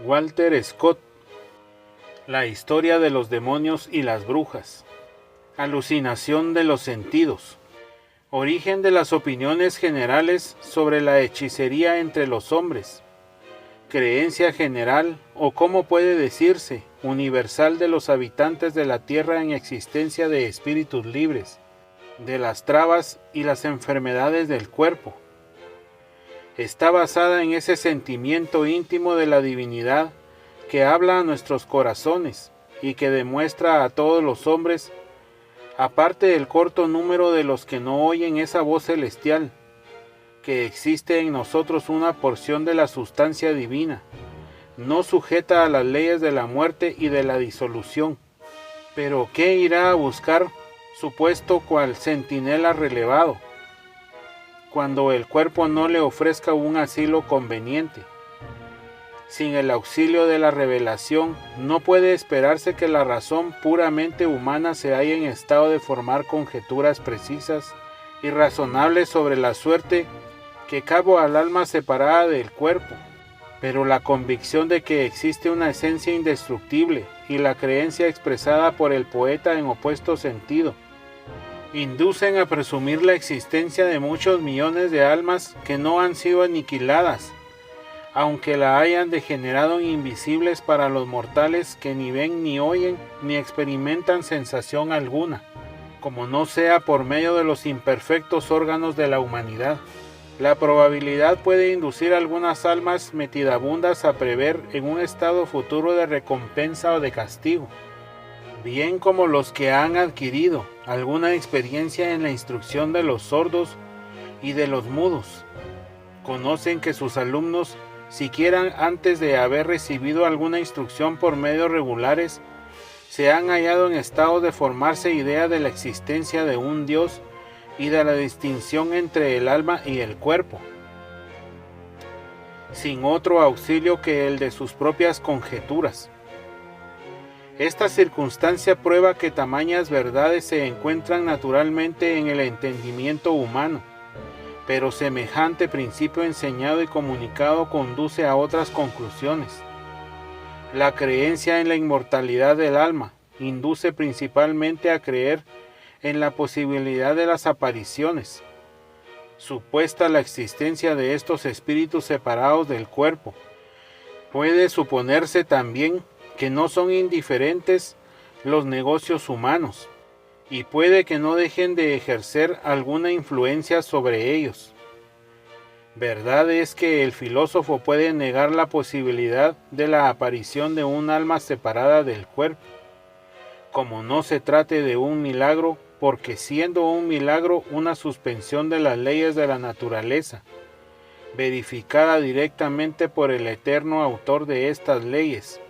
Walter Scott. La historia de los demonios y las brujas. Alucinación de los sentidos. Origen de las opiniones generales sobre la hechicería entre los hombres. Creencia general, o como puede decirse, universal de los habitantes de la tierra en existencia de espíritus libres, de las trabas y las enfermedades del cuerpo. Está basada en ese sentimiento íntimo de la divinidad que habla a nuestros corazones y que demuestra a todos los hombres, aparte del corto número de los que no oyen esa voz celestial, que existe en nosotros una porción de la sustancia divina, no sujeta a las leyes de la muerte y de la disolución, pero que irá a buscar su puesto cual centinela relevado, cuando el cuerpo no le ofrezca un asilo conveniente. Sin el auxilio de la revelación, no puede esperarse que la razón puramente humana se halle en estado de formar conjeturas precisas y razonables sobre la suerte que cabo al alma separada del cuerpo. Pero la convicción de que existe una esencia indestructible y la creencia expresada por el poeta en opuesto sentido inducen a presumir la existencia de muchos millones de almas que no han sido aniquiladas, aunque la hayan degenerado en invisibles para los mortales que ni ven ni oyen ni experimentan sensación alguna, como no sea por medio de los imperfectos órganos de la humanidad. La probabilidad puede inducir a algunas almas metidabundas a prever en un estado futuro de recompensa o de castigo, bien como los que han adquirido alguna experiencia en la instrucción de los sordos y de los mudos. Conocen que sus alumnos, siquiera antes de haber recibido alguna instrucción por medios regulares, se han hallado en estado de formarse idea de la existencia de un Dios y de la distinción entre el alma y el cuerpo, sin otro auxilio que el de sus propias conjeturas. Esta circunstancia prueba que tamañas verdades se encuentran naturalmente en el entendimiento humano, pero semejante principio enseñado y comunicado conduce a otras conclusiones. La creencia en la inmortalidad del alma induce principalmente a creer en la posibilidad de las apariciones. Supuesta la existencia de estos espíritus separados del cuerpo, puede suponerse también que no son indiferentes los negocios humanos, y puede que no dejen de ejercer alguna influencia sobre ellos. Verdad es que el filósofo puede negar la posibilidad de la aparición de un alma separada del cuerpo, como no se trate de un milagro, porque siendo un milagro una suspensión de las leyes de la naturaleza, verificada directamente por el eterno autor de estas leyes,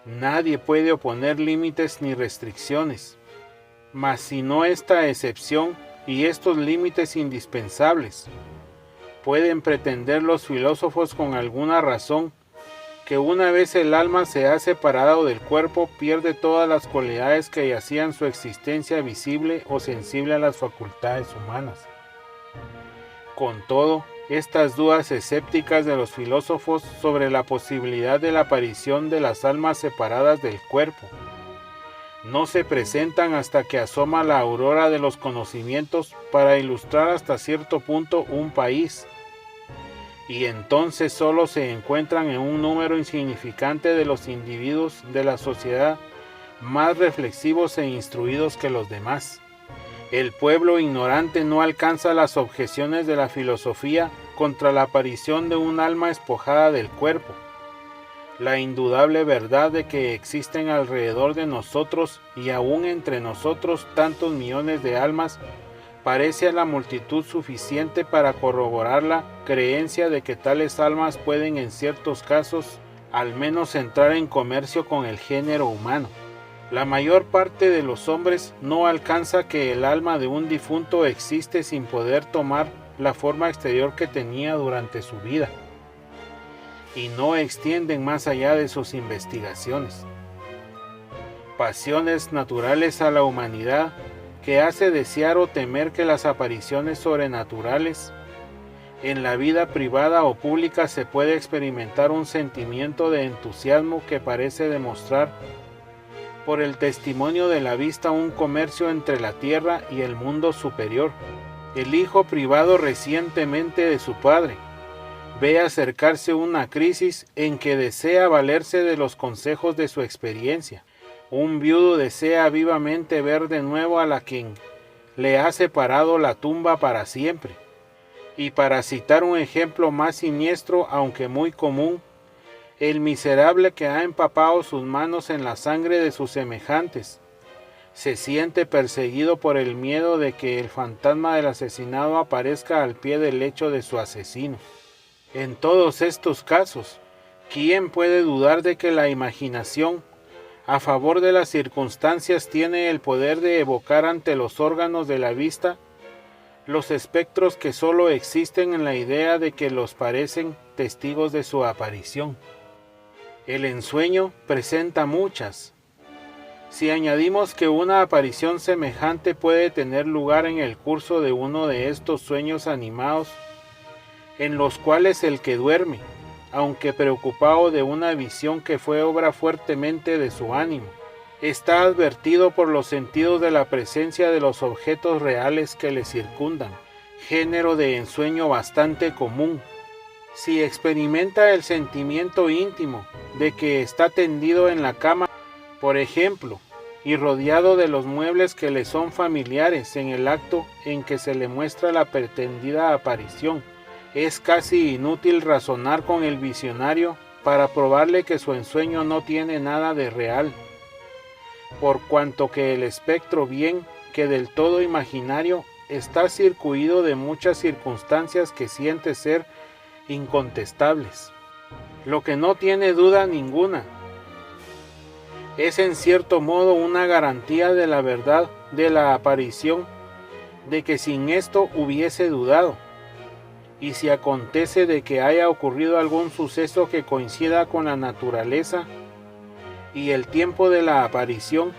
nadie puede oponer límites ni restricciones, mas sino esta excepción y estos límites indispensables, pueden pretender los filósofos con alguna razón que una vez el alma se ha separado del cuerpo pierde todas las cualidades que hacían su existencia visible o sensible a las facultades humanas. Con todo, estas dudas escépticas de los filósofos sobre la posibilidad de la aparición de las almas separadas del cuerpo no se presentan hasta que asoma la aurora de los conocimientos para ilustrar hasta cierto punto un país, y entonces solo se encuentran en un número insignificante de los individuos de la sociedad más reflexivos e instruidos que los demás. El pueblo ignorante no alcanza las objeciones de la filosofía contra la aparición de un alma despojada del cuerpo. La indudable verdad de que existen alrededor de nosotros y aún entre nosotros tantos millones de almas parece a la multitud suficiente para corroborar la creencia de que tales almas pueden en ciertos casos al menos entrar en comercio con el género humano. La mayor parte de los hombres no alcanza que el alma de un difunto existe sin poder tomar la forma exterior que tenía durante su vida, y no extienden más allá de sus investigaciones. Pasiones naturales a la humanidad que hace desear o temer que las apariciones sobrenaturales En la vida privada o pública se puede experimentar un sentimiento de entusiasmo que parece demostrar por el testimonio de la vista un comercio entre la tierra y el mundo superior. El hijo privado recientemente de su padre ve acercarse una crisis en que desea valerse de los consejos de su experiencia. Un viudo desea vivamente ver de nuevo a la quien le ha separado la tumba para siempre. Y para citar un ejemplo más siniestro, aunque muy común, el miserable que ha empapado sus manos en la sangre de sus semejantes se siente perseguido por el miedo de que el fantasma del asesinado aparezca al pie del lecho de su asesino. En todos estos casos, ¿quién puede dudar de que la imaginación, a favor de las circunstancias, tiene el poder de evocar ante los órganos de la vista los espectros que sólo existen en la idea de que los parecen testigos de su aparición? El ensueño presenta muchas. Si añadimos que una aparición semejante puede tener lugar en el curso de uno de estos sueños animados, en los cuales el que duerme, aunque preocupado de una visión que fue obra fuertemente de su ánimo, está advertido por los sentidos de la presencia de los objetos reales que le circundan, género de ensueño bastante común. Si experimenta el sentimiento íntimo de que está tendido en la cama, por ejemplo, y rodeado de los muebles que le son familiares en el acto en que se le muestra la pretendida aparición, es casi inútil razonar con el visionario para probarle que su ensueño no tiene nada de real, por cuanto que el espectro, bien que del todo imaginario, está circuido de muchas circunstancias que siente ser incontestables. Lo que no tiene duda ninguna es en cierto modo una garantía de la verdad de la aparición, de que sin esto hubiese dudado. Y si acontece de que haya ocurrido algún suceso que coincida con la naturaleza y el tiempo de la aparición,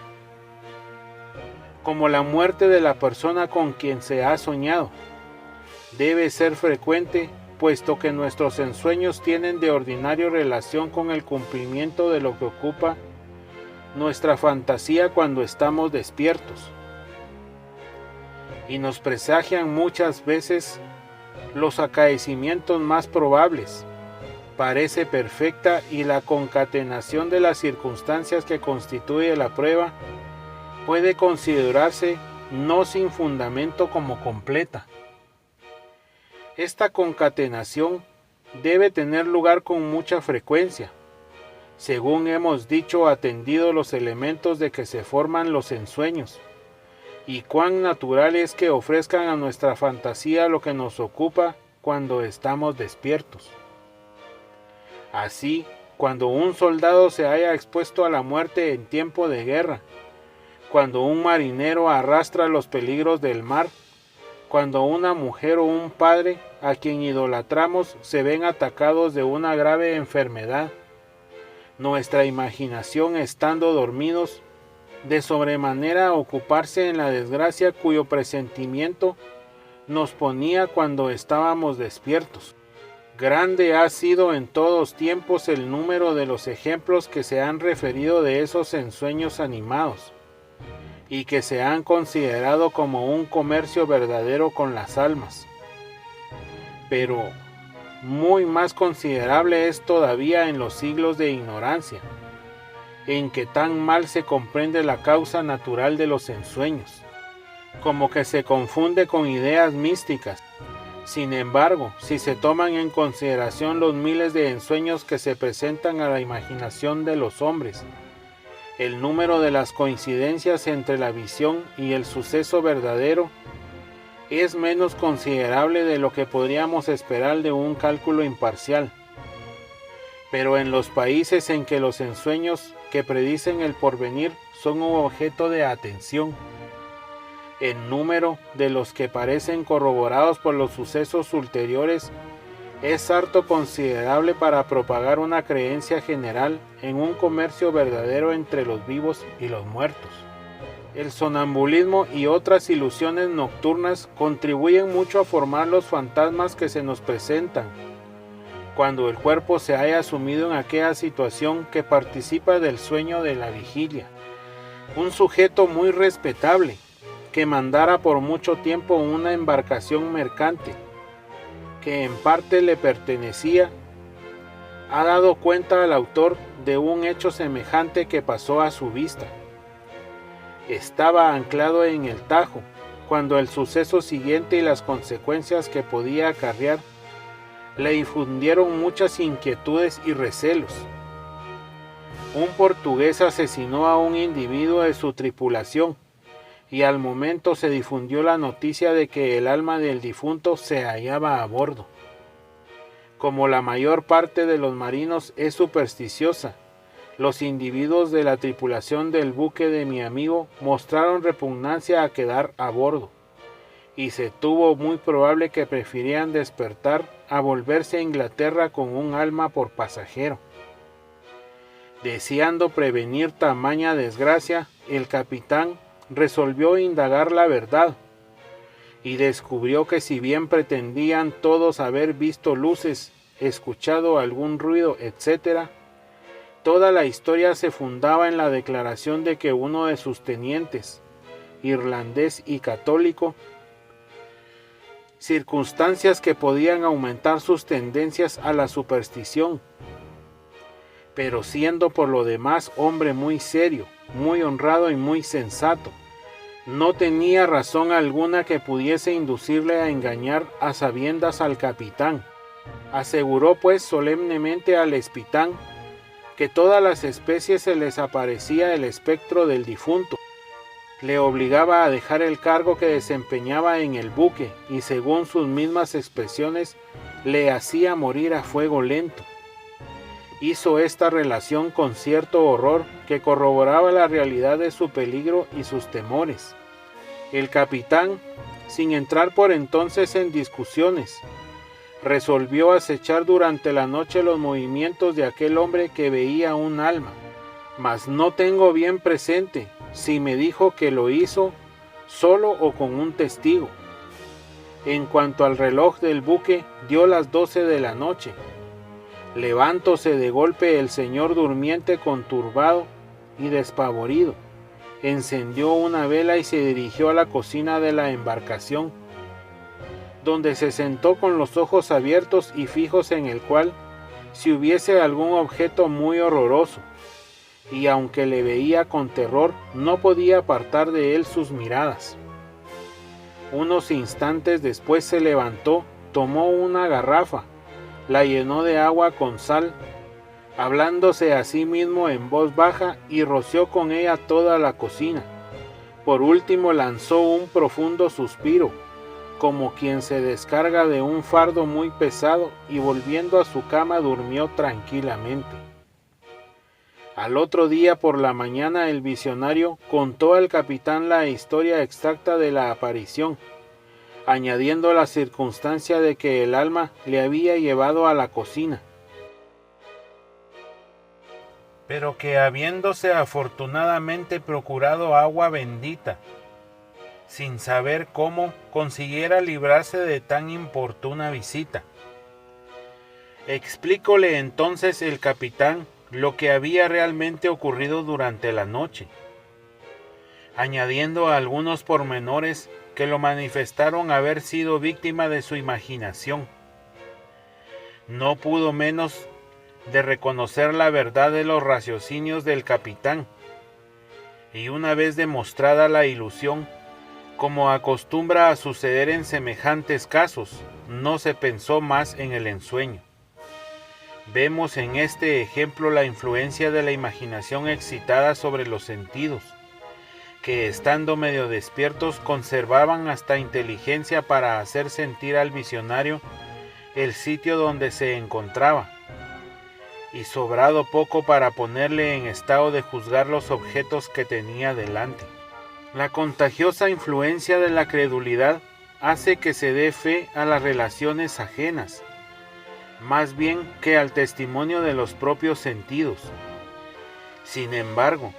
como la muerte de la persona con quien se ha soñado, debe ser frecuente, puesto que nuestros ensueños tienen de ordinario relación con el cumplimiento de lo que ocupa nuestra fantasía cuando estamos despiertos, y nos presagian muchas veces los acaecimientos más probables. Parece perfecta, y la concatenación de las circunstancias que constituye la prueba puede considerarse no sin fundamento como completa. Esta concatenación debe tener lugar con mucha frecuencia, según hemos dicho, atendido los elementos de que se forman los ensueños, y cuán natural es que ofrezcan a nuestra fantasía lo que nos ocupa cuando estamos despiertos. Así, cuando un soldado se haya expuesto a la muerte en tiempo de guerra, cuando un marinero arrastra los peligros del mar, cuando una mujer o un padre a quien idolatramos se ven atacados de una grave enfermedad, nuestra imaginación, estando dormidos, de sobremanera ocuparse en la desgracia cuyo presentimiento nos ponía cuando estábamos despiertos. Grande ha sido en todos tiempos el número de los ejemplos que se han referido de esos ensueños animados, y que se han considerado como un comercio verdadero con las almas. Pero muy más considerable es todavía en los siglos de ignorancia, en que tan mal se comprende la causa natural de los ensueños, como que se confunde con ideas místicas. Sin embargo, si se toman en consideración los miles de ensueños que se presentan a la imaginación de los hombres, el número de las coincidencias entre la visión y el suceso verdadero es menos considerable de lo que podríamos esperar de un cálculo imparcial. Pero en los países en que los ensueños que predicen el porvenir son un objeto de atención, el número de los que parecen corroborados por los sucesos ulteriores es harto considerable para propagar una creencia general en un comercio verdadero entre los vivos y los muertos. El sonambulismo y otras ilusiones nocturnas contribuyen mucho a formar los fantasmas que se nos presentan cuando el cuerpo se haya sumido en aquella situación que participa del sueño de la vigilia. Un sujeto muy respetable que mandara por mucho tiempo una embarcación mercante que en parte le pertenecía, ha dado cuenta al autor de un hecho semejante que pasó a su vista. Estaba anclado en el Tajo cuando el suceso siguiente y las consecuencias que podía acarrear le infundieron muchas inquietudes y recelos. Un portugués asesinó a un individuo de su tripulación y al momento se difundió la noticia de que el alma del difunto se hallaba a bordo. Como la mayor parte de los marinos es supersticiosa, los individuos de la tripulación del buque de mi amigo mostraron repugnancia a quedar a bordo, y se tuvo muy probable que prefirieran despertar a volverse a Inglaterra con un alma por pasajero. Deseando prevenir tamaña desgracia, el capitán resolvió indagar la verdad, y descubrió que si bien pretendían todos haber visto luces, escuchado algún ruido, etc., toda la historia se fundaba en la declaración de que uno de sus tenientes, irlandés y católico, circunstancias que podían aumentar sus tendencias a la superstición, pero siendo por lo demás hombre muy serio, muy honrado y muy sensato, no tenía razón alguna que pudiese inducirle a engañar a sabiendas al capitán. Aseguró pues solemnemente al Espitán que todas las especies se les aparecía el espectro del difunto. Le obligaba a dejar el cargo que desempeñaba en el buque y según sus mismas expresiones le hacía morir a fuego lento. Hizo esta relación con cierto horror que corroboraba la realidad de su peligro y sus temores. El capitán, sin entrar por entonces en discusiones, resolvió acechar durante la noche los movimientos de aquel hombre que veía un alma, mas no tengo bien presente si me dijo que lo hizo solo o con un testigo. En cuanto al reloj del buque, dio las 12 de la noche. Levantóse de golpe el señor durmiente conturbado y despavorido, encendió una vela y se dirigió a la cocina de la embarcación, donde se sentó con los ojos abiertos y fijos en el cual, si hubiese algún objeto muy horroroso, y aunque le veía con terror, no podía apartar de él sus miradas. Unos instantes después se levantó, tomó una garrafa, la llenó de agua con sal, hablándose a sí mismo en voz baja, y roció con ella toda la cocina. Por último lanzó un profundo suspiro, como quien se descarga de un fardo muy pesado, y volviendo a su cama durmió tranquilamente. Al otro día por la mañana el visionario contó al capitán la historia exacta de la aparición, añadiendo la circunstancia de que el alma le había llevado a la cocina, pero que habiéndose afortunadamente procurado agua bendita, sin saber cómo consiguiera librarse de tan importuna visita. Explícole entonces el capitán lo que había realmente ocurrido durante la noche, añadiendo algunos pormenores que lo manifestaron haber sido víctima de su imaginación. No pudo menos de reconocer la verdad de los raciocinios del capitán, y una vez demostrada la ilusión, como acostumbra a suceder en semejantes casos, no se pensó más en el ensueño. Vemos en este ejemplo la influencia de la imaginación excitada sobre los sentidos, que estando medio despiertos conservaban hasta inteligencia para hacer sentir al visionario el sitio donde se encontraba, y sobrado poco para ponerle en estado de juzgar los objetos que tenía delante. La contagiosa influencia de la credulidad hace que se dé fe a las relaciones ajenas, más bien que al testimonio de los propios sentidos. Sin embargo,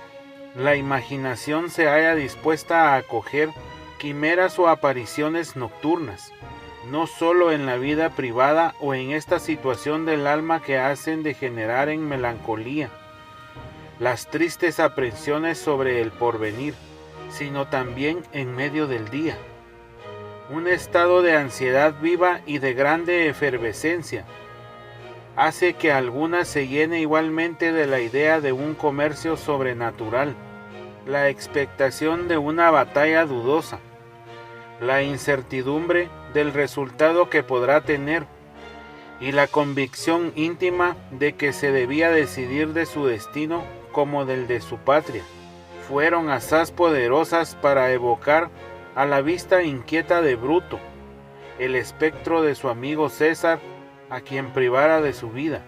la imaginación se halla dispuesta a acoger quimeras o apariciones nocturnas, no solo en la vida privada o en esta situación del alma que hacen degenerar en melancolía las tristes aprensiones sobre el porvenir, sino también en medio del día. Un estado de ansiedad viva y de grande efervescencia hace que algunas se llene igualmente de la idea de un comercio sobrenatural, la expectación de una batalla dudosa, la incertidumbre del resultado que podrá tener y la convicción íntima de que se debía decidir de su destino como del de su patria, fueron asaz poderosas para evocar a la vista inquieta de Bruto el espectro de su amigo César, a quien privara de su vida,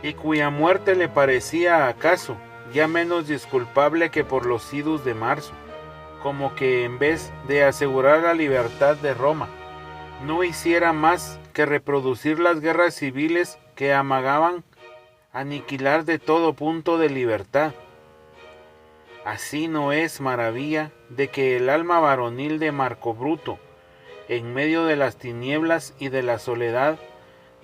y cuya muerte le parecía acaso ya menos disculpable que por los idus de marzo, como que en vez de asegurar la libertad de Roma, no hiciera más que reproducir las guerras civiles que amagaban aniquilar de todo punto de libertad. Así no es maravilla de que el alma varonil de Marco Bruto, en medio de las tinieblas y de la soledad,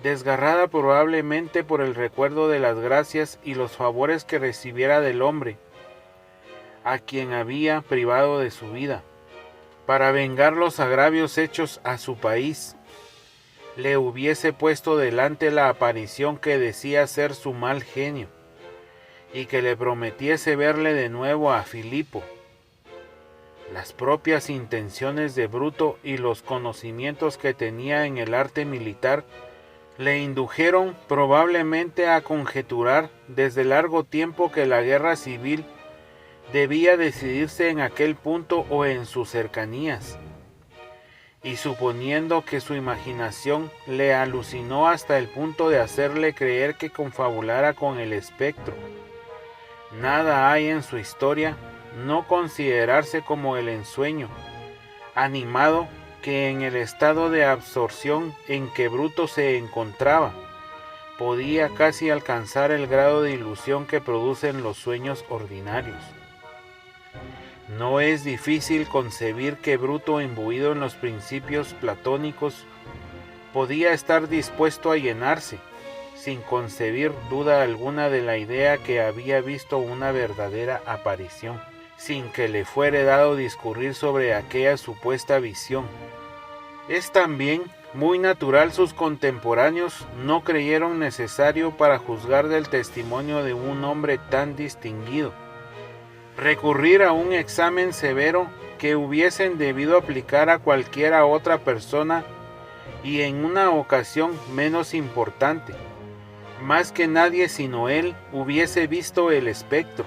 desgarrada probablemente por el recuerdo de las gracias y los favores que recibiera del hombre, a quien había privado de su vida, para vengar los agravios hechos a su país, le hubiese puesto delante la aparición que decía ser su mal genio, y que le prometiese verle de nuevo a Filipo. Las propias intenciones de Bruto y los conocimientos que tenía en el arte militar le indujeron probablemente a conjeturar desde largo tiempo que la guerra civil debía decidirse en aquel punto o en sus cercanías, y suponiendo que su imaginación le alucinó hasta el punto de hacerle creer que confabulara con el espectro. Nada hay en su historia no considerarse como el ensueño, animado que en el estado de absorción en que Bruto se encontraba, podía casi alcanzar el grado de ilusión que producen los sueños ordinarios. No es difícil concebir que Bruto, imbuido en los principios platónicos, podía estar dispuesto a llenarse, sin concebir duda alguna de la idea que había visto una verdadera aparición, sin que le fuere dado discurrir sobre aquella supuesta visión. Es también muy natural sus contemporáneos no creyeron necesario para juzgar del testimonio de un hombre tan distinguido recurrir a un examen severo que hubiesen debido aplicar a cualquiera otra persona y en una ocasión menos importante. Más que nadie sino él hubiese visto el espectro.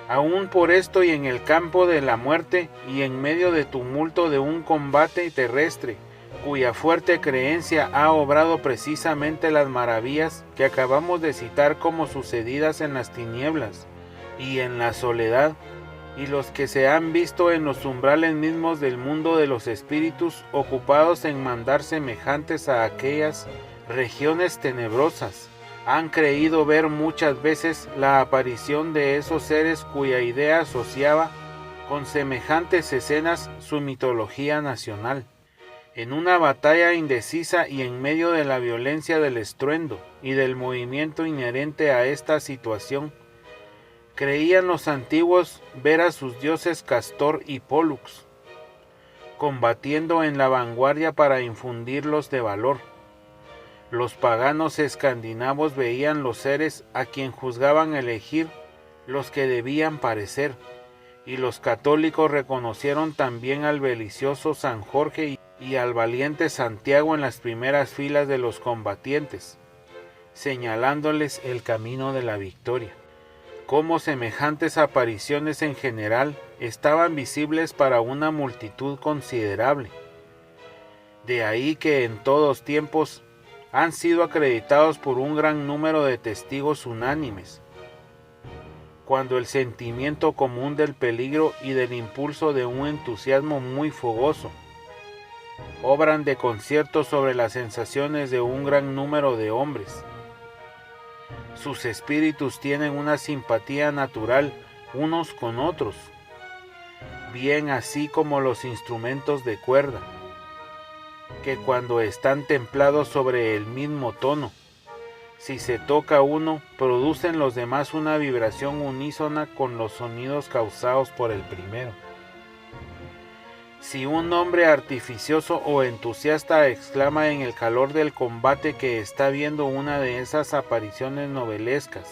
Aún por esto y en el campo de la muerte y en medio de tumulto de un combate terrestre, cuya fuerte creencia ha obrado precisamente las maravillas que acabamos de citar como sucedidas en las tinieblas y en la soledad, y los que se han visto en los umbrales mismos del mundo de los espíritus ocupados en mandar semejantes a aquellas regiones tenebrosas, han creído ver muchas veces la aparición de esos seres cuya idea asociaba con semejantes escenas su mitología nacional. En una batalla indecisa y en medio de la violencia del estruendo y del movimiento inherente a esta situación, creían los antiguos ver a sus dioses Castor y Pólux, combatiendo en la vanguardia para infundirlos de valor. Los paganos escandinavos veían los seres a quien juzgaban elegir los que debían parecer, y los católicos reconocieron también al belicioso San Jorge y al valiente Santiago en las primeras filas de los combatientes, señalándoles el camino de la victoria. Cómo semejantes apariciones en general estaban visibles para una multitud considerable. De ahí que en todos tiempos han sido acreditados por un gran número de testigos unánimes. Cuando el sentimiento común del peligro y del impulso de un entusiasmo muy fogoso obran de concierto sobre las sensaciones de un gran número de hombres. Sus espíritus tienen una simpatía natural unos con otros, bien así como los instrumentos de cuerda, que cuando están templados sobre el mismo tono, si se toca uno, producen los demás una vibración unísona con los sonidos causados por el primero. Si un hombre artificioso o entusiasta exclama en el calor del combate que está viendo una de esas apariciones novelescas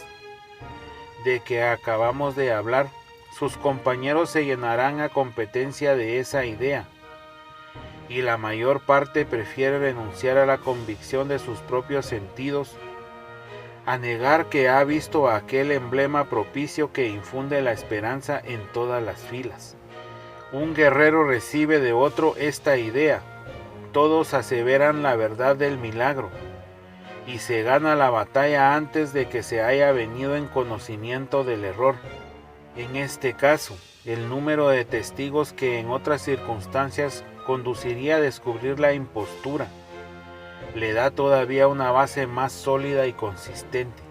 de que acabamos de hablar, sus compañeros se llenarán a competencia de esa idea, y la mayor parte prefiere renunciar a la convicción de sus propios sentidos, a negar que ha visto aquel emblema propicio que infunde la esperanza en todas las filas. Un guerrero recibe de otro esta idea, todos aseveran la verdad del milagro, y se gana la batalla antes de que se haya venido en conocimiento del error. En este caso, el número de testigos que en otras circunstancias conduciría a descubrir la impostura, le da todavía una base más sólida y consistente.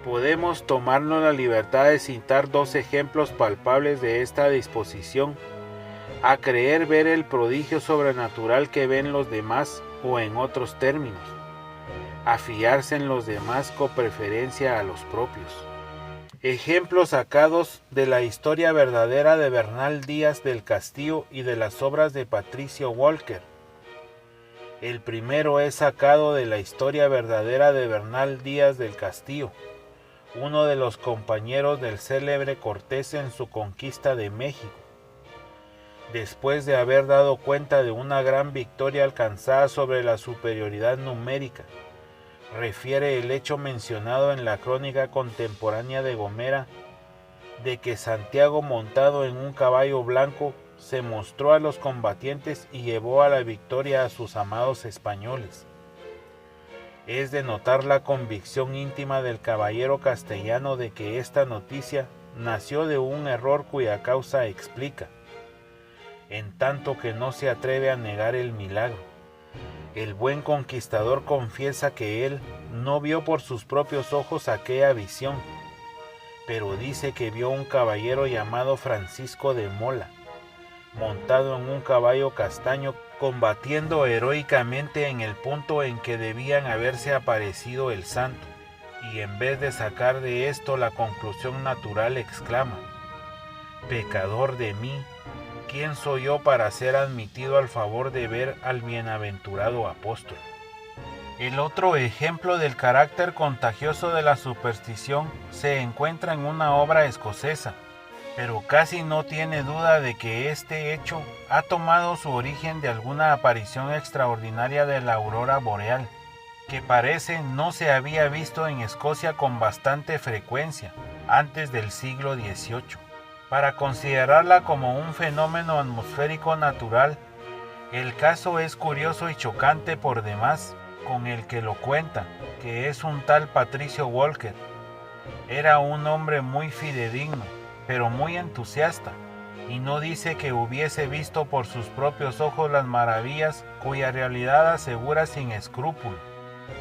Podemos tomarnos la libertad de citar dos ejemplos palpables de esta disposición a creer ver el prodigio sobrenatural que ven los demás, o en otros términos, a fiarse en los demás con preferencia a los propios. Ejemplos sacados de la historia verdadera de Bernal Díaz del Castillo y de las obras de Patricio Walker. El primero es sacado de la historia verdadera de Bernal Díaz del Castillo, uno de los compañeros del célebre Cortés en su conquista de México. Después de haber dado cuenta de una gran victoria alcanzada sobre la superioridad numérica, refiere el hecho mencionado en la crónica contemporánea de Gomera, de que Santiago, montado en un caballo blanco, se mostró a los combatientes y llevó a la victoria a sus amados españoles. Es de notar la convicción íntima del caballero castellano de que esta noticia nació de un error cuya causa explica, en tanto que no se atreve a negar el milagro. El buen conquistador confiesa que él no vio por sus propios ojos aquella visión, pero dice que vio un caballero llamado Francisco de Mola, montado en un caballo castaño, combatiendo heroicamente en el punto en que debían haberse aparecido el santo, y en vez de sacar de esto la conclusión natural exclama: «Pecador de mí, ¿quién soy yo para ser admitido al favor de ver al bienaventurado apóstol?». El otro ejemplo del carácter contagioso de la superstición se encuentra en una obra escocesa, pero casi no tiene duda de que este hecho ha tomado su origen de alguna aparición extraordinaria de la aurora boreal, que parece no se había visto en Escocia con bastante frecuencia antes del siglo XVIII. Para considerarla como un fenómeno atmosférico natural, el caso es curioso y chocante por demás con el que lo cuenta, que es un tal Patricio Walker. Era un hombre muy fidedigno, pero muy entusiasta, y no dice que hubiese visto por sus propios ojos las maravillas cuya realidad asegura sin escrúpulo.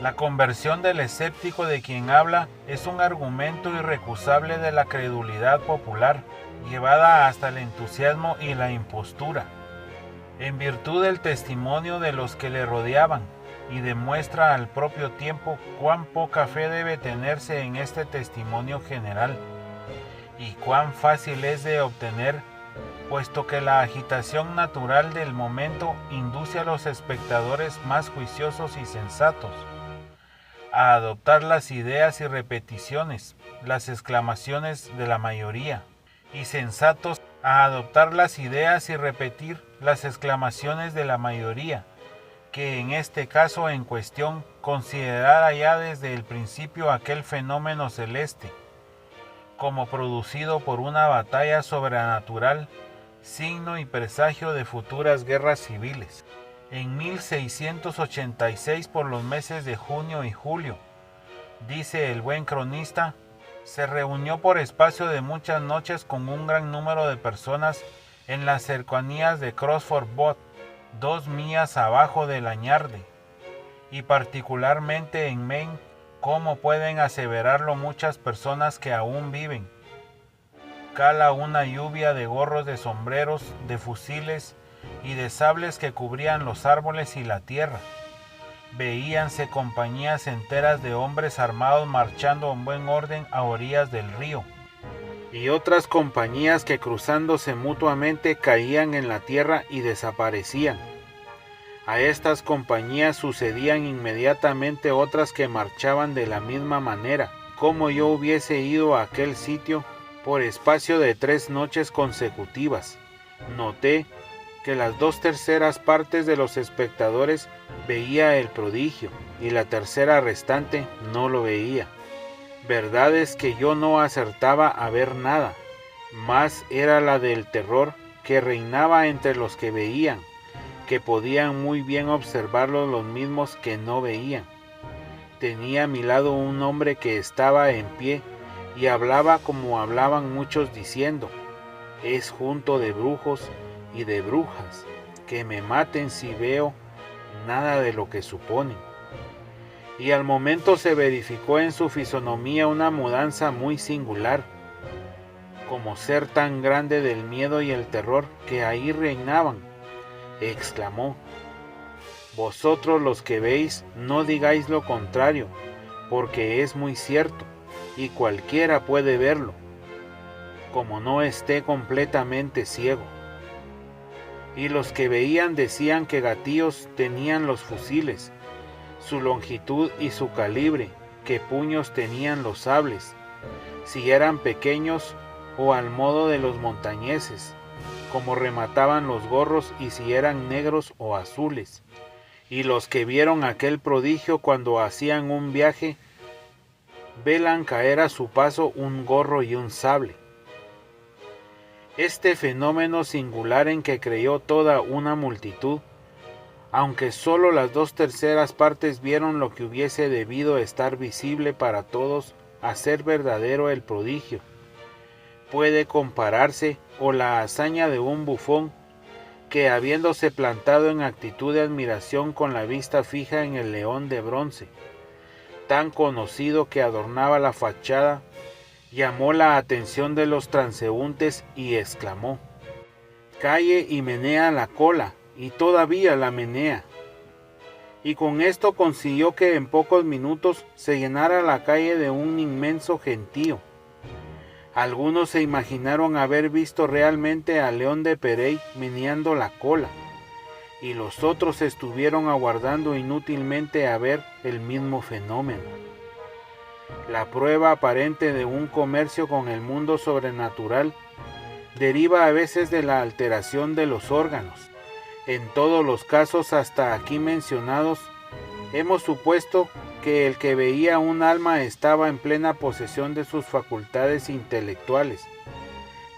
La conversión del escéptico de quien habla es un argumento irrecusable de la credulidad popular, llevada hasta el entusiasmo y la impostura, en virtud del testimonio de los que le rodeaban, y demuestra al propio tiempo cuán poca fe debe tenerse en este testimonio general, y cuán fácil es de obtener, puesto que la agitación natural del momento induce a los espectadores más juiciosos y sensatos a adoptar las ideas y repeticiones, las exclamaciones de la mayoría, y sensatos a adoptar las ideas y repetir las exclamaciones de la mayoría, que en este caso en cuestión considerara ya desde el principio aquel fenómeno celeste como producido por una batalla sobrenatural, signo y presagio de futuras guerras civiles. En 1686, por los meses de junio y julio, dice el buen cronista, se reunió por espacio de muchas noches con un gran número de personas en las cercanías de Crosford Bot, 2 millas abajo de Lañarde, y particularmente en Maine, como pueden aseverarlo muchas personas que aún viven, escala una lluvia de gorros, de sombreros, de fusiles y de sables que cubrían los árboles y la tierra. Veíanse compañías enteras de hombres armados marchando en buen orden a orillas del río, y otras compañías que cruzándose mutuamente caían en la tierra y desaparecían. A estas compañías sucedían inmediatamente otras que marchaban de la misma manera, como yo hubiese ido a aquel sitio por espacio de 3 noches consecutivas. Noté que las 2/3 partes de los espectadores veía el prodigio y la tercera restante no lo veía. Verdad es que yo no acertaba a ver nada, más era la del terror que reinaba entre los que veían, que podían muy bien observarlo los mismos que no veían. Tenía a mi lado un hombre que estaba en pie y hablaba como hablaban muchos diciendo: es junto de brujos y de brujas, que me maten si veo nada de lo que suponen. Y al momento se verificó en su fisonomía una mudanza muy singular, como ser tan grande del miedo y el terror que ahí reinaban. Exclamó: vosotros los que veis, no digáis lo contrario, porque es muy cierto, y cualquiera puede verlo, como no esté completamente ciego. Y los que veían decían que gatillos tenían los fusiles, su longitud y su calibre, que puños tenían los sables, si eran pequeños o al modo de los montañeses, como remataban los gorros y si eran negros o azules. Y los que vieron aquel prodigio cuando hacían un viaje, velan caer a su paso un gorro y un sable. Este fenómeno singular en que creyó toda una multitud, aunque solo las 2/3 partes vieron lo que hubiese debido estar visible para todos a ser verdadero el prodigio, puede compararse o la hazaña de un bufón que, habiéndose plantado en actitud de admiración con la vista fija en el león de bronce, tan conocido que adornaba la fachada, llamó la atención de los transeúntes y exclamó: calle y menea la cola, y todavía la menea. Y con esto consiguió que en pocos minutos se llenara la calle de un inmenso gentío. Algunos se imaginaron haber visto realmente a León de Perey meneando la cola, y los otros estuvieron aguardando inútilmente a ver el mismo fenómeno. La prueba aparente de un comercio con el mundo sobrenatural deriva a veces de la alteración de los órganos. En todos los casos hasta aquí mencionados, hemos supuesto que el que veía un alma estaba en plena posesión de sus facultades intelectuales,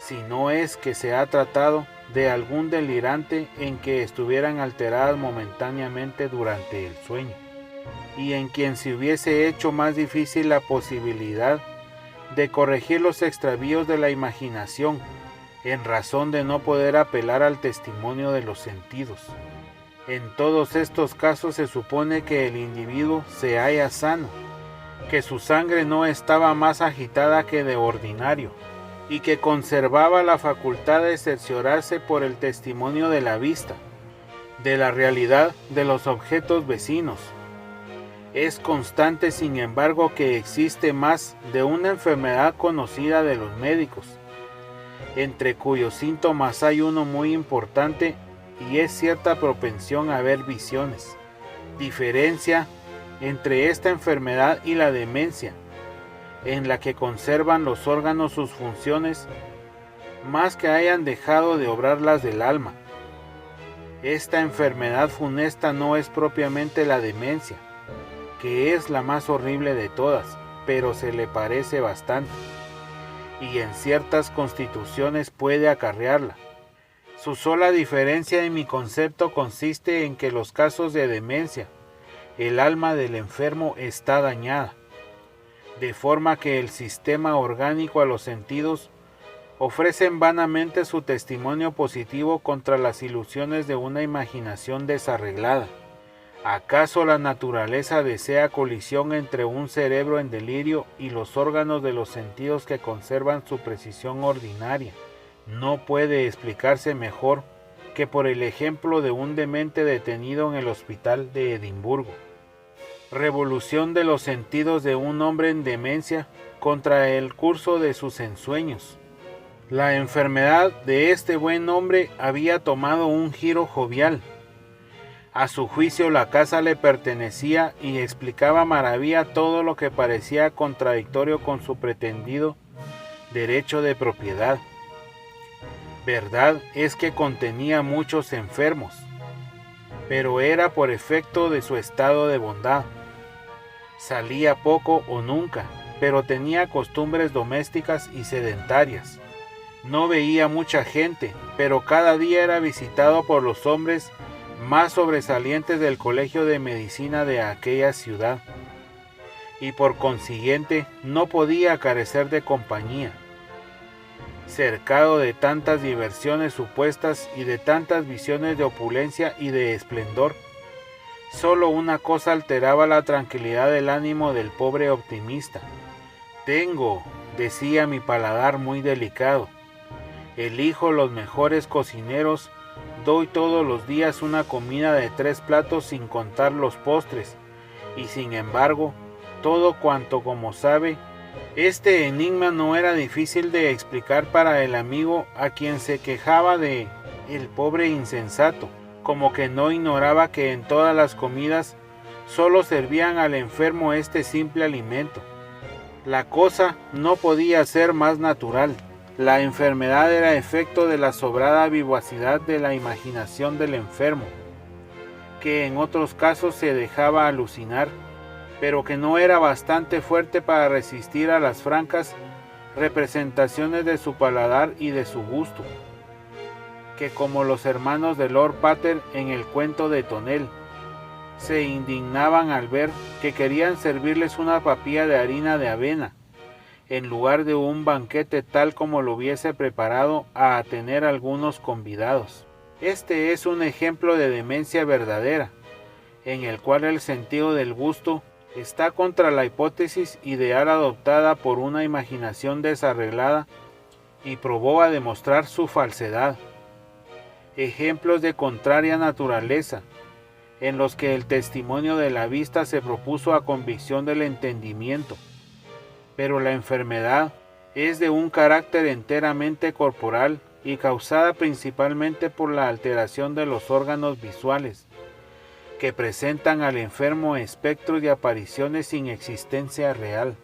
si no es que se ha tratado de algún delirante en que estuvieran alteradas momentáneamente durante el sueño, y en quien se hubiese hecho más difícil la posibilidad de corregir los extravíos de la imaginación, en razón de no poder apelar al testimonio de los sentidos. En todos estos casos se supone que el individuo se halla sano, que su sangre no estaba más agitada que de ordinario, y que conservaba la facultad de cerciorarse por el testimonio de la vista, de la realidad de los objetos vecinos. Es constante, sin embargo, que existe más de una enfermedad conocida de los médicos, entre cuyos síntomas hay uno muy importante, y es cierta propensión a ver visiones. Diferencia entre esta enfermedad y la demencia, en la que conservan los órganos sus funciones, más que hayan dejado de obrar las del alma. Esta enfermedad funesta no es propiamente la demencia, que es la más horrible de todas, pero se le parece bastante, y en ciertas constituciones puede acarrearla. Su sola diferencia en mi concepto consiste en que los casos de demencia, el alma del enfermo está dañada, de forma que el sistema orgánico a los sentidos ofrecen vanamente su testimonio positivo contra las ilusiones de una imaginación desarreglada. ¿Acaso la naturaleza desea colisión entre un cerebro en delirio y los órganos de los sentidos que conservan su precisión ordinaria? No puede explicarse mejor que por el ejemplo de un demente detenido en el hospital de Edimburgo. Revolución de los sentidos de un hombre en demencia contra el curso de sus ensueños. La enfermedad de este buen hombre había tomado un giro jovial. A su juicio la casa le pertenecía y explicaba a maravilla todo lo que parecía contradictorio con su pretendido derecho de propiedad. Verdad es que contenía muchos enfermos, pero era por efecto de su estado de bondad. Salía poco o nunca, pero tenía costumbres domésticas y sedentarias. No veía mucha gente, pero cada día era visitado por los hombres más sobresalientes del colegio de medicina de aquella ciudad, y por consiguiente no podía carecer de compañía. Cercado de tantas diversiones supuestas y de tantas visiones de opulencia y de esplendor, solo una cosa alteraba la tranquilidad del ánimo del pobre optimista. Tengo, decía, mi paladar muy delicado. Elijo los mejores cocineros, doy todos los días una comida de 3 platos sin contar los postres, y sin embargo, todo cuanto, como sabe, este enigma no era difícil de explicar para el amigo a quien se quejaba de el pobre insensato, como que no ignoraba que en todas las comidas solo servían al enfermo este simple alimento. La cosa no podía ser más natural. La enfermedad era efecto de la sobrada vivacidad de la imaginación del enfermo, que en otros casos se dejaba alucinar, pero que no era bastante fuerte para resistir a las francas representaciones de su paladar y de su gusto, que como los hermanos de Lord Pater en el cuento de Tonel, se indignaban al ver que querían servirles una papilla de harina de avena, en lugar de un banquete tal como lo hubiese preparado a atener a algunos convidados. Este es un ejemplo de demencia verdadera, en el cual el sentido del gusto está contra la hipótesis ideal adoptada por una imaginación desarreglada y probó a demostrar su falsedad. Ejemplos de contraria naturaleza, en los que el testimonio de la vista se propuso a convicción del entendimiento, pero la enfermedad es de un carácter enteramente corporal y causada principalmente por la alteración de los órganos visuales, que presentan al enfermo espectros y apariciones sin existencia real.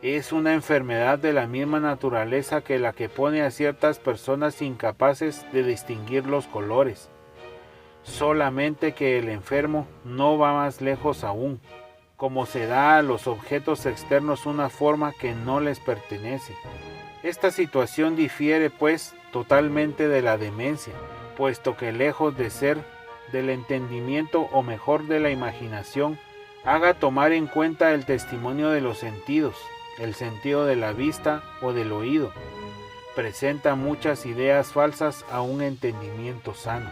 Es una enfermedad de la misma naturaleza que la que pone a ciertas personas incapaces de distinguir los colores, solamente que el enfermo no va más lejos aún, como se da a los objetos externos una forma que no les pertenece. Esta situación difiere, pues, totalmente de la demencia, puesto que lejos de ser del entendimiento o mejor de la imaginación, haga tomar en cuenta el testimonio de los sentidos, el sentido de la vista o del oído, presenta muchas ideas falsas a un entendimiento sano.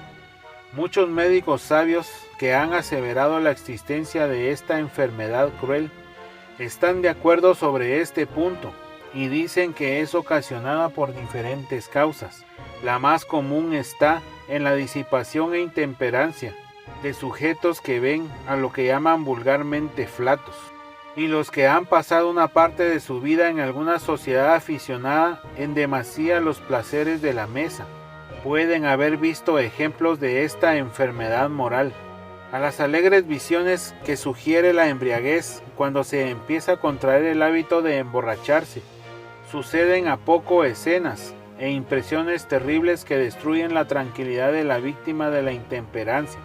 Muchos médicos sabios que han aseverado la existencia de esta enfermedad cruel están de acuerdo sobre este punto y dicen que es ocasionada por diferentes causas. La más común está en la disipación e intemperancia de sujetos que ven a lo que llaman vulgarmente flatos, y los que han pasado una parte de su vida en alguna sociedad aficionada en demasía a los placeres de la mesa, pueden haber visto ejemplos de esta enfermedad moral. A las alegres visiones que sugiere la embriaguez cuando se empieza a contraer el hábito de emborracharse, suceden a poco escenas e impresiones terribles que destruyen la tranquilidad de la víctima de la intemperancia.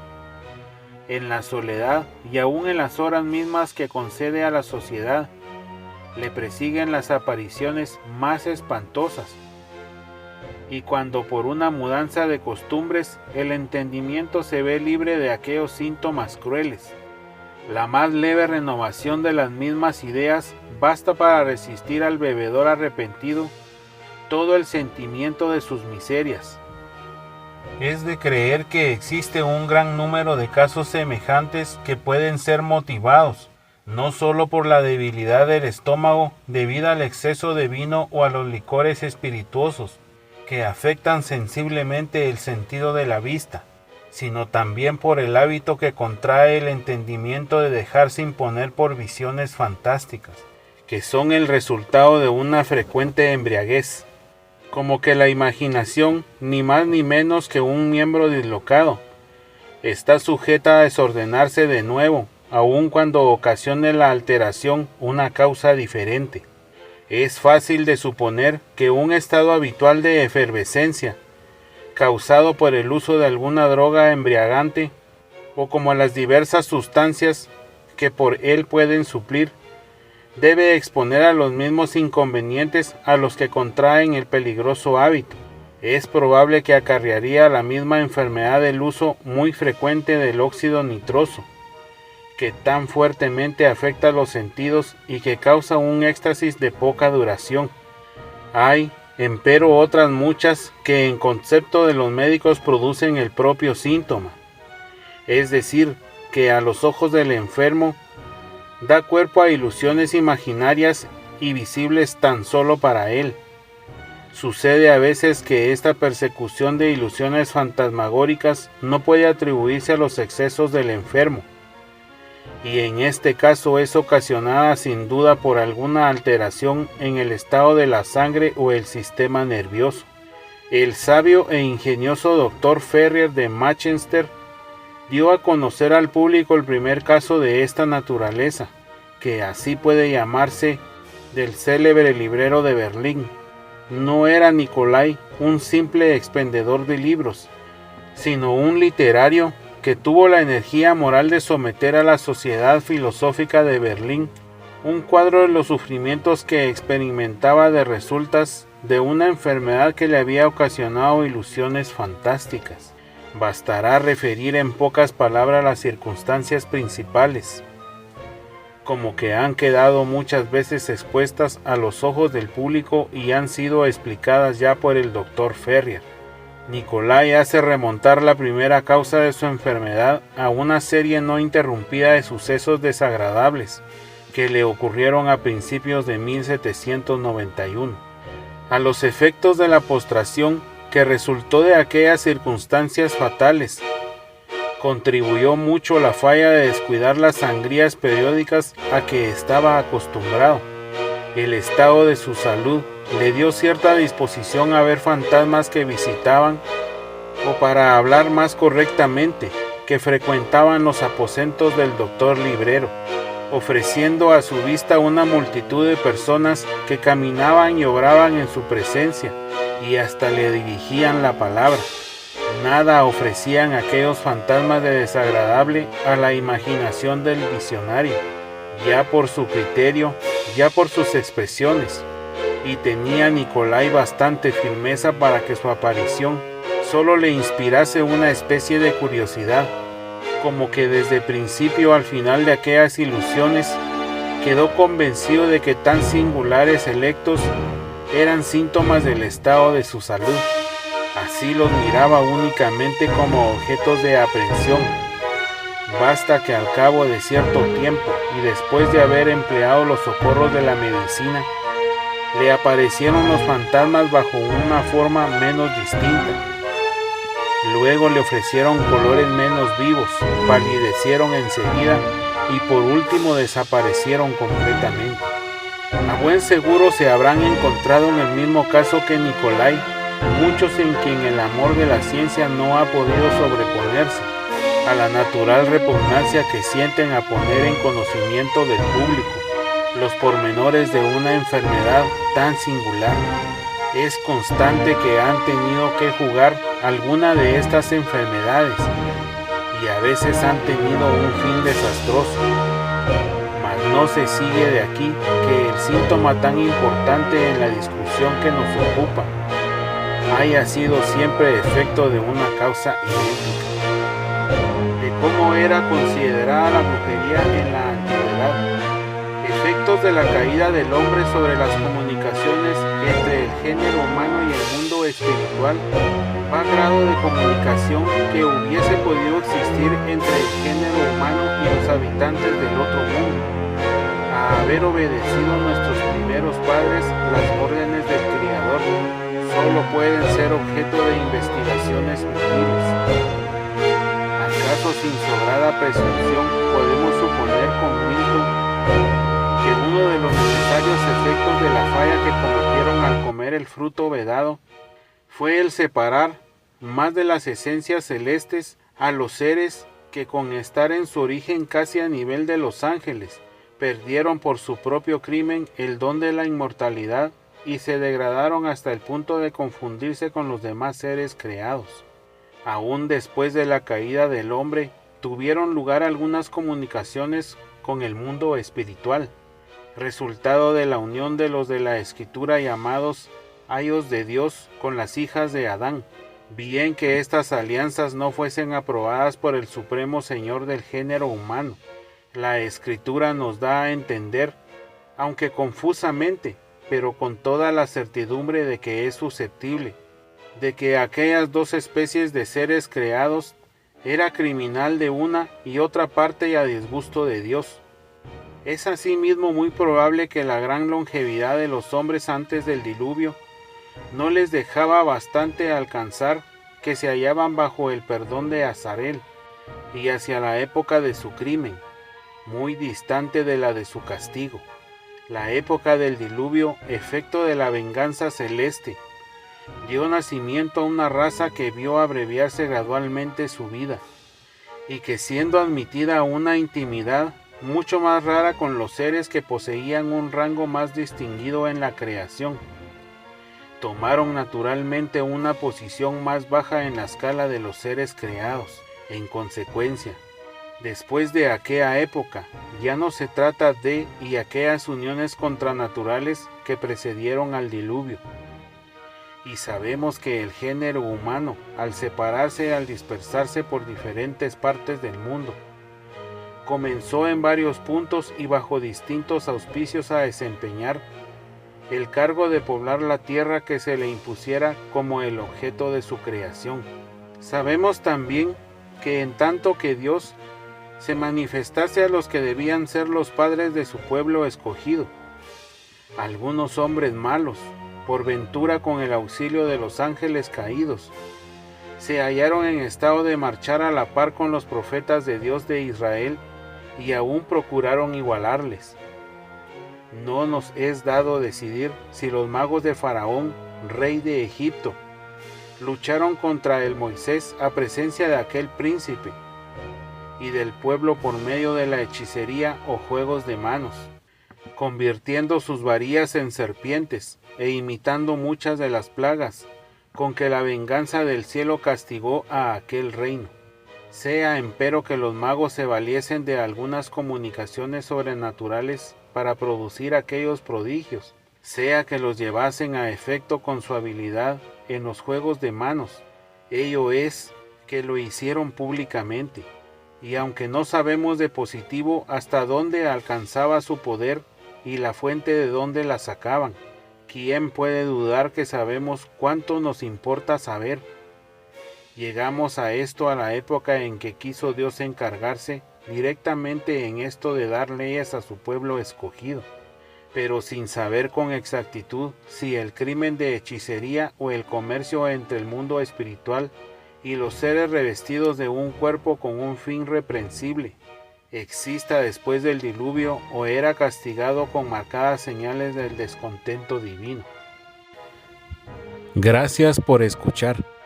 En la soledad y aún en las horas mismas que concede a la sociedad, le persiguen las apariciones más espantosas. Y cuando por una mudanza de costumbres el entendimiento se ve libre de aquellos síntomas crueles, la más leve renovación de las mismas ideas basta para resistir al bebedor arrepentido todo el sentimiento de sus miserias. Es de creer que existe un gran número de casos semejantes que pueden ser motivados no solo por la debilidad del estómago debido al exceso de vino o a los licores espirituosos, que afectan sensiblemente el sentido de la vista, sino también por el hábito que contrae el entendimiento de dejarse imponer por visiones fantásticas, que son el resultado de una frecuente embriaguez, como que la imaginación, ni más ni menos que un miembro dislocado, está sujeta a desordenarse de nuevo, aun cuando ocasione la alteración una causa diferente. Es fácil de suponer que un estado habitual de efervescencia, causado por el uso de alguna droga embriagante, o como las diversas sustancias que por él pueden suplir, debe exponer a los mismos inconvenientes a los que contraen el peligroso hábito. Es probable que acarrearía la misma enfermedad del uso muy frecuente del óxido nitroso, que tan fuertemente afecta los sentidos y que causa un éxtasis de poca duración. Hay, empero, otras muchas que en concepto de los médicos producen el propio síntoma, es decir, que a los ojos del enfermo da cuerpo a ilusiones imaginarias y visibles tan solo para él. Sucede a veces que esta persecución de ilusiones fantasmagóricas no puede atribuirse a los excesos del enfermo, y en este caso es ocasionada sin duda por alguna alteración en el estado de la sangre o el sistema nervioso. El sabio e ingenioso Dr. Ferrier de Manchester dio a conocer al público el primer caso de esta naturaleza, que así puede llamarse, del célebre librero de Berlín. No era Nicolai un simple expendedor de libros, sino un literario que tuvo la energía moral de someter a la Sociedad Filosófica de Berlín un cuadro de los sufrimientos que experimentaba de resultas de una enfermedad que le había ocasionado ilusiones fantásticas. Bastará referir en pocas palabras las circunstancias principales, como que han quedado muchas veces expuestas a los ojos del público y han sido explicadas ya por el Dr. Ferrier. Nicolai hace remontar la primera causa de su enfermedad a una serie no interrumpida de sucesos desagradables que le ocurrieron a principios de 1791. A los efectos de la postración que resultó de aquellas circunstancias fatales, contribuyó mucho la falla de descuidar las sangrías periódicas a que estaba acostumbrado. El estado de su salud le dio cierta disposición a ver fantasmas que visitaban, o para hablar más correctamente, que frecuentaban los aposentos del doctor librero, ofreciendo a su vista una multitud de personas que caminaban y obraban en su presencia, y hasta le dirigían la palabra. Nada ofrecían aquellos fantasmas de desagradable a la imaginación del visionario, ya por su criterio, ya por sus expresiones, y tenía Nicolai bastante firmeza para que su aparición solo le inspirase una especie de curiosidad, como que desde principio al final de aquellas ilusiones quedó convencido de que tan singulares electos eran síntomas del estado de su salud. Así los miraba únicamente como objetos de aprehensión. Basta que al cabo de cierto tiempo y después de haber empleado los socorros de la medicina, le aparecieron los fantasmas bajo una forma menos distinta. Luego le ofrecieron colores menos vivos, palidecieron enseguida y por último desaparecieron completamente. A buen seguro se habrán encontrado en el mismo caso que Nicolai muchos en quien el amor de la ciencia no ha podido sobreponerse a la natural repugnancia que sienten a poner en conocimiento del público los pormenores de una enfermedad tan singular. Es constante que han tenido que jugar alguna de estas enfermedades y a veces han tenido un fin desastroso. Mas no se sigue de aquí que el síntoma tan importante en la discusión que nos ocupa haya sido siempre efecto de una causa idéntica. De cómo era considerada la brujería en la antigüedad, efectos de la caída del hombre sobre las comunicaciones entre el género humano y el mundo espiritual va a grado de comunicación que hubiese podido existir entre el género humano y los habitantes del otro mundo, a haber obedecido nuestros primeros padres las órdenes del Criador, solo pueden ser objeto de investigaciones útiles. ¿Acaso sin sobrada presunción podemos suponer con Milton que uno de los necesarios efectos de la falla que cometieron al comer el fruto vedado fue el separar más de las esencias celestes a los seres que, con estar en su origen casi a nivel de los ángeles, perdieron por su propio crimen el don de la inmortalidad y se degradaron hasta el punto de confundirse con los demás seres creados? Aún después de la caída del hombre, tuvieron lugar algunas comunicaciones con el mundo espiritual, resultado de la unión de los de la Escritura llamados ayos de Dios con las hijas de Adán, bien que estas alianzas no fuesen aprobadas por el Supremo Señor del género humano. La Escritura nos da a entender, aunque confusamente, pero con toda la certidumbre de que es susceptible, de que aquellas dos especies de seres creados era criminal de una y otra parte y a disgusto de Dios. Es asimismo muy probable que la gran longevidad de los hombres antes del diluvio no les dejaba bastante alcanzar que se hallaban bajo el perdón de Azarel y hacia la época de su crimen, muy distante de la de su castigo. La época del diluvio, efecto de la venganza celeste, dio nacimiento a una raza que vio abreviarse gradualmente su vida, y que, siendo admitida a una intimidad mucho más rara con los seres que poseían un rango más distinguido en la creación, tomaron naturalmente una posición más baja en la escala de los seres creados. En consecuencia, después de aquella época, ya no se trata de y aquellas uniones contranaturales que precedieron al diluvio. Y sabemos que el género humano, al separarse y al dispersarse por diferentes partes del mundo, comenzó en varios puntos y bajo distintos auspicios a desempeñar el cargo de poblar la tierra que se le impusiera como el objeto de su creación. Sabemos también que en tanto que Dios se manifestase a los que debían ser los padres de su pueblo escogido, algunos hombres malos, por ventura con el auxilio de los ángeles caídos, se hallaron en estado de marchar a la par con los profetas de Dios de Israel y aún procuraron igualarles. No nos es dado decidir si los magos de Faraón, rey de Egipto, lucharon contra el Moisés a presencia de aquel príncipe y del pueblo por medio de la hechicería o juegos de manos, convirtiendo sus varillas en serpientes e imitando muchas de las plagas con que la venganza del cielo castigó a aquel reino. Sea empero que los magos se valiesen de algunas comunicaciones sobrenaturales para producir aquellos prodigios, sea que los llevasen a efecto con su habilidad en los juegos de manos, ello es, que lo hicieron públicamente, y aunque no sabemos de positivo hasta dónde alcanzaba su poder y la fuente de dónde la sacaban, ¿quién puede dudar que sabemos cuánto nos importa saber? Llegamos a esto a la época en que quiso Dios encargarse directamente en esto de dar leyes a su pueblo escogido, pero sin saber con exactitud si el crimen de hechicería o el comercio entre el mundo espiritual y los seres revestidos de un cuerpo con un fin reprensible exista después del diluvio o era castigado con marcadas señales del descontento divino. Gracias por escuchar.